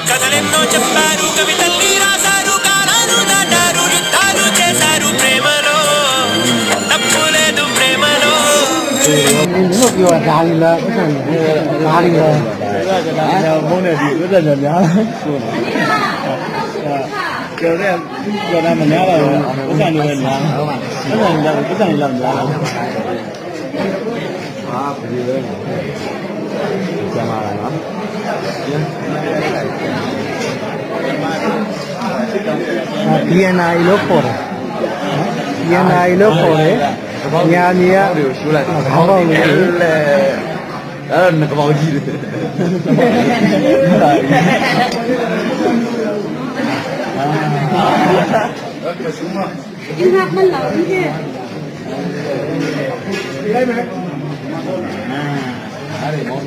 కథలెన్నో చెప్పారు కవితల్ని రాశారు కాలాలు దాటారు యుద్ధాలు చేశారు ప్రేమలో తప్పు లేదు ప్రేమలో నిన్నుပြောတာဒါလီလားဒါလီလားဘုန်းနဲ့ဒီဥဒ္ဒကြများကျော်တဲ့ကျော်တာမများပါဘူးဥစ္စာတွေပဲများဥစ္စာတွေလောက်များဟာပြည်ပဲကျမ်းလာတာနော်BNI လို့ခေါ်တယ် BNI လို့ခေါ်တယ်ညာနေရရှိုးလိုက်ခေါင်းပေါက်လေးလေအဲ့ငကောင်းကြီးတယ်ဒီကမှလာပြီလေလိုက်မယ်အဲ့ဒီမောင်း